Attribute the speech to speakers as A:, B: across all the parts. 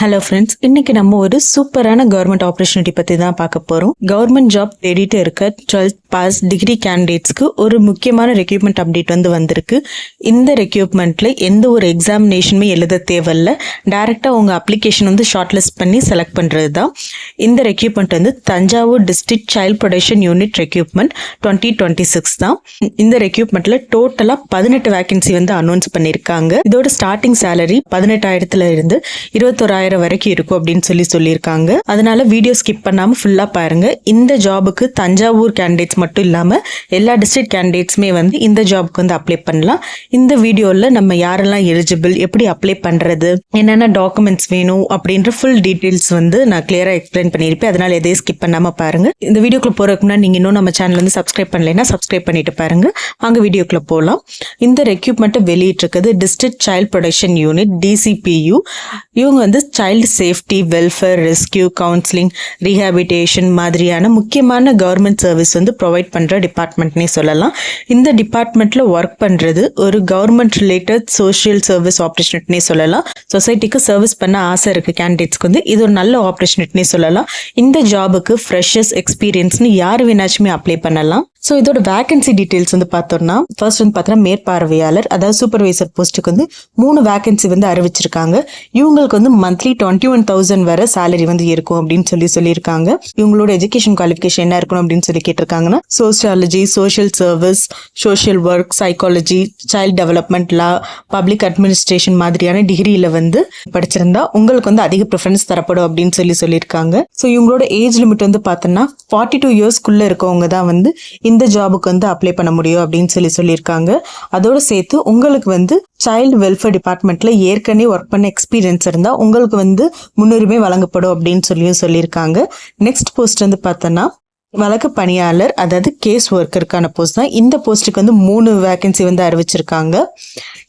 A: Hello friends, இன்னைக்கு நம்ம ஒரு சூப்பரான கவர்மெண்ட் ஆப்பர்ச்சுனிட்டி பற்றி தான் பார்க்க போகிறோம். கவர்மெண்ட் ஜாப் தேடிட்டு இருக்க 12th பாஸ் டிகிரி கேண்டிடேட்ஸ்க்கு ஒரு முக்கியமான ரெக்ரூட்மெண்ட் அப்டேட் வந்திருக்கு. இந்த ரெக்ரூட்மெண்ட்டில் எந்த ஒரு எக்ஸாமினேஷனுமே எழுத தேவையில்ல. டைரெக்டாக உங்கள் அப்ளிகேஷன் ஷார்ட் லிஸ்ட் பண்ணி செலக்ட் பண்ணுறது தான். இந்த recruitment Thanjavur district child protection unit recruitment 2026 தான். இந்த ரெக்ரூட்மெண்ட்டில் டோட்டலாக 18 வேகன்சி அனௌன்ஸ் பண்ணியிருக்காங்க. இதோட ஸ்டார்டிங் சேலரி 18,000 இருந்து 21,000 வரைக்கும் இருக்கும் அப்படின்னு சொல்லியிருக்காங்க. அதனால வீடியோ ஸ்கிப் பண்ணாம ஃபுல்லா பாருங்க. இந்த ஜாபுக்கு தஞ்சாவூர் கேண்டிடேட்ஸ் மட்டும் இல்லாம எல்லா டிஸ்ட்ரிக்ட் கேண்டிடேட்ஸ்மே இந்த ஜாபுக்கு அப்ளை பண்ணலாம். இந்த வீடியோல நம்ம யாரெல்லாம் எலிஜிபிள், எப்படி அப்ளை பண்றது, என்னென்ன டாக்குமெண்ட்ஸ் வேணும் அப்படின்ற ஃபுல் டீடைல்ஸ் நான் கிளியரா எக்ஸ்பிளைன் பண்ணியிருப்பேன். அதனால எதையும் ஸ்கிப் பண்ணாம பாருங்க. இந்த வீடியோக்குள்ள போறதுக்கு முன்னாடி நீங்க இன்னும் நம்ம சேனல் சப்ஸ்கிரைப் பண்ணலைன்னா சப்ஸ்கிரைப் பண்ணிட்டு பாருங்க. வாங்க வீடியோக்குள்ள போகலாம். இந்த ரெக்ரூட்மெண்ட் வெளியிட்டிருக்கிறது district child protection unit DCPU. இவங்க child safety, welfare, rescue, counselling, rehabilitation மாதிரியான முக்கியமான கவர்மெண்ட் சர்வீஸ் ப்ரொவைட் பண்ற டிபார்ட்மெண்ட்னே சொல்லலாம். இந்த டிபார்ட்மெண்ட்ல ஒர்க் பண்றது ஒரு கவர்மெண்ட் ரிலேட்டட் சோஷியல் சர்வீஸ் ஆப்பர்ச்சுனிட்டினே சொல்லலாம். சொசைட்டிக்கு சர்வீஸ் பண்ண ஆசை இருக்கு கேண்டிடேட்ஸ்க்கு இது ஒரு நல்ல ஆப்பர்ச்சுனிட்டினே சொல்லலாம். இந்த ஜாபுக்கு ஃப்ரெஷர்ஸ், எக்ஸ்பீரியன்ஸ்னு யார் வேணாச்சுமே அப்ளை பண்ணலாம். ஸோ இதோட வேகன்சி டீடைல்ஸ் பார்த்தோம்னா ஃபர்ஸ்ட் பார்த்தோன்னா மேற்பார்வையாளர், அதாவது சூப்பர்வைசர் போஸ்ட்டுக்கு 3 வேகன்சி அறிவிச்சிருக்காங்க. இவங்களுக்கு மந்த்லி 21,000 வரை சேலரி இருக்கும் அப்படின்னு சொல்லியிருக்காங்க. இவங்களோட எஜுகேஷன் குவாலிஃபிகேஷன் என்ன இருக்கணும் அப்படின்னு கேட்டிருக்காங்கன்னா sociology, social service, social work, psychology, child development, law, public administration மாதிரியான டிகிரியில படிச்சிருந்தா உங்களுக்கு அதிக ப்ரிஃபரன்ஸ் தரப்படும் அப்படின்னு சொல்லியிருக்காங்க. ஸோ இவங்களோட ஏஜ் லிமிட் பார்த்தோம்னா 42 இயர்ஸ்க்குள்ள இருக்கவங்க தான் இந்த ஜாபுக்கு அப்ளை பண்ண முடியும் அப்படின்னு சொல்லியிருக்காங்க. அதோட சேர்த்து உங்களுக்கு சைல்டு வெல்ஃபேர் டிபார்ட்மெண்ட்ல ஏற்கனவே ஒர்க் பண்ண எக்ஸ்பீரியன்ஸ் இருந்தா உங்களுக்கு முன்னுரிமை வழங்கப்படும் அப்படின்னு சொல்லியிருக்காங்க. நெக்ஸ்ட் போஸ்ட் பார்த்தோன்னா வழக்கு பணியாளர், அதாவது கேஸ் ஒர்க்கருக்கான போஸ்ட் தான். இந்த போஸ்ட்டுக்கு 3 வேகன்சி அறிவிச்சிருக்காங்க.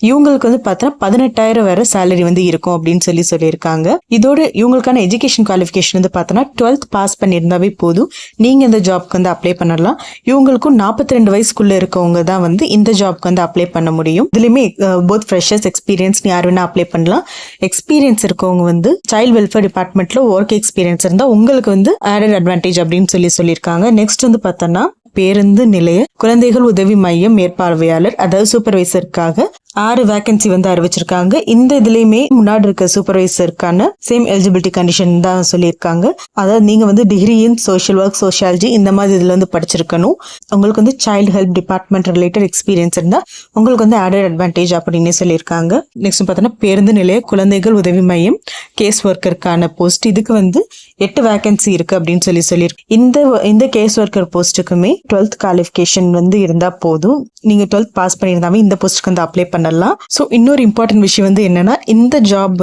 A: இவங்களுக்கு பார்த்தா 18,000 வரை சேலரி இருக்கும் அப்படின்னு சொல்லியிருக்காங்க. இதோட இவங்களுக்கான எஜுகேஷன் குவாலிஃபிகேஷன் பார்த்தோன்னா 12th பாஸ் பண்ணியிருந்தாவே போதும், நீங்க இந்த ஜாப்க்கு அப்ளை பண்ணலாம். இவங்களுக்கும் 42 வயசுக்குள்ள இருக்கவங்க தான் இந்த ஜாப்க்கு அப்ளை பண்ண முடியும். இதுலயுமே போத் ஃப்ரெஷர்ஸ், எக்ஸ்பீரியன்ஸ் யார் வேணா அப்ளை பண்ணலாம். எக்ஸ்பீரியன்ஸ் இருக்கவங்க சைல்டு வெல்ஃபேர் டிபார்ட்மெண்ட்ல ஒர்க் எக்ஸ்பீரியன்ஸ் இருந்தா உங்களுக்கு ஆடட் அட்வான்டேஜ் அப்படின்னு சொல்லியிருக்காங்க. நெக்ஸ்ட் பார்த்தோன்னா பேருந்து நிலைய குழந்தைகள் உதவி மையம் மேற்பார்வையாளர், அதாவது சூப்பர்வைசருக்காக 6 வேகன்சி அறிவிச்சிருக்காங்க. இந்த இதுலயுமே முன்னாடி இருக்க சூப்பர்வைசருக்கான சேம் எலிஜிபிலிட்டி கண்டிஷன் தான் சொல்லியிருக்காங்க. அதாவது நீங்க degree in social work, sociology இந்த மாதிரி இதுல படிச்சிருக்கணும். உங்களுக்கு child help department related experience இருந்தா உங்களுக்கு ஆடட் அட்வான்டேஜ் அப்படின்னு சொல்லியிருக்காங்க. நெக்ஸ்ட் பார்த்தோன்னா பேருந்து நிலைய குழந்தைகள் உதவி மையம் கேஸ் ஒர்க்கருக்கான போஸ்ட், இதுக்கு 8 வேகன்சி இருக்கு அப்படின்னு சொல்லியிருக்கு. இந்த கேஸ் ஒர்க்கர் போஸ்ட்டுக்குமே 12th குவாலிஃபிகேஷன் இருந்தா போதும். நீங்க 12th பாஸ் பண்ணியிருந்தாவே இந்த போஸ்ட்டுக்கு அப்ளை பண்ணலாம். சோ இன்னொரு இம்பார்ட்டன்ட் விஷயம் என்னன்னா இந்த ஜாப்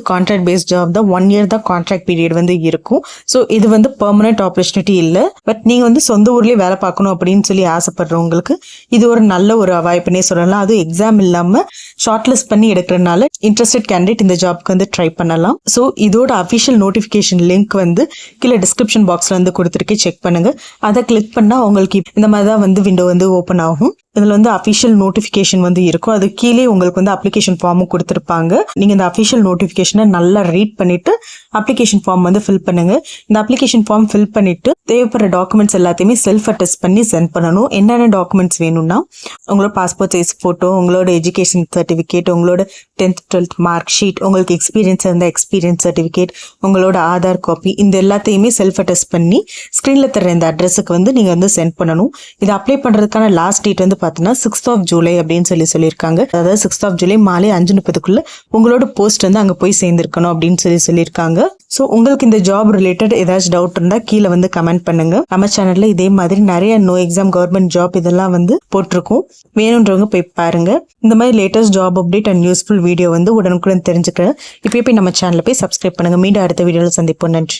A: கான்ட்ராக்ட் பேஸ்ட் ஜாப் தான். 1 இயர் தான் கான்ட்ராக்ட் பீரியட் இருக்கும். சோ இது பெர்மனன்ட் ஆப்பர்ச்சுனிட்டி இல்ல. பட் நீங்க சொந்த ஊர்லயே வேலை பார்க்கணும் அப்படின்னு ஆசைப்படுறவங்களுக்கு இது ஒரு நல்ல ஒரு வாய்ப்புனே சொல்லலாம். அது எக்ஸாம் இல்லாம ஷார்ட் லிஸ்ட் பண்ணி எடுக்கிறதுனால இன்ட்ரெஸ்டட் கேண்டிடேட் இந்த ஜாப்க்கு ட்ரை பண்ணலாம். சோ இதோட அபிஷியல் நோட்டிபிகேஷன் லிங்க் கீழே டிஸ்கிரிப்ஷன் பாக்ஸ்ல கொடுத்துருக்கேன், செக் பண்ணுங்க. அதை கிளிக் பண்ணா உங்களுக்கு இந்த மாதிரி தான் விண்டோ ஓபன் ஆகும். இதுல அபிஷியல் நோட்டிபிகேஷன் இருக்கும். அது கீழே உங்களுக்கு அப்ளிகேஷன் ஃபார்மும் கொடுத்திருப்பாங்க. நீங்க இந்த அபிஷியல் நோட்டிபிகேஷனை நல்லா ரீட் பண்ணிட்டு அப்ளிகேஷன் ஃபார்ம் ஃபில் பண்ணுங்க. இந்த அப்ளிகேஷன் ஃபார்ம் ஃபில் பண்ணிட்டு தேவைப்படுற டாக்குமெண்ட்ஸ் எல்லாத்தையுமே செல்ஃப் அட்டஸ்ட் பண்ணி சென்ட் பண்ணணும். என்னென்ன டாக்குமெண்ட்ஸ் வேணும்னா உங்களோட பாஸ்போர்ட் சைஸ் போட்டோ, உங்களோட எஜுகேஷன் சர்டிபிகேட், உங்களோட 10th 12th மார்க் ஷீட், உங்களுக்கு எக்ஸ்பீரியன்ஸ் இருந்தா எக்ஸ்பீரியன்ஸ் சர்டிபிகேட், உங்களோட ஆதார் காப்பி, இந்த எல்லாத்தையுமே செல்ஃப் அட்டஸ்ட் பண்ணி ஸ்கிரீன்ல தர இந்த அட்ரஸுக்கு நீங்க சென்ட் பண்ணணும். இது அப்ளை பண்றதுக்கான லாஸ்ட் டேட் பார்த்தீங்கன்னா 6th of July அப்படின்னு சொல்லியிருக்காங்க. அதாவது 6th of July மாலை 5:30க்குள்ள உங்களோட போஸ்ட் அங்க போய் சேர்ந்திருக்கணும் அப்படின்னு சொல்லியிருக்காங்க. ஸோ உங்களுக்கு இந்த ஜாப் ரிலேட்டட் ஏதாச்சும் டவுட் இருந்தா கீழே கமெண்ட் பண்ணுங்க. நம்ம சேனல்ல இதே மாதிரி நிறைய நோ எக்ஸாம் கவர்மெண்ட் ஜாப் இதெல்லாம் போட்டிருக்கோம். வேணும்ன்றவங்க போய் பாருங்க. இந்த மாதிரி latest job update and useful video உடனுக்குடன் தெரிஞ்சுக்க இப்போ போய் நம்ம சேனல்ல போய் சப்ஸ்கிரைப் பண்ணுங்க. மீண்டும் அடுத்த வீடியோல சந்திப்போம். நன்றி.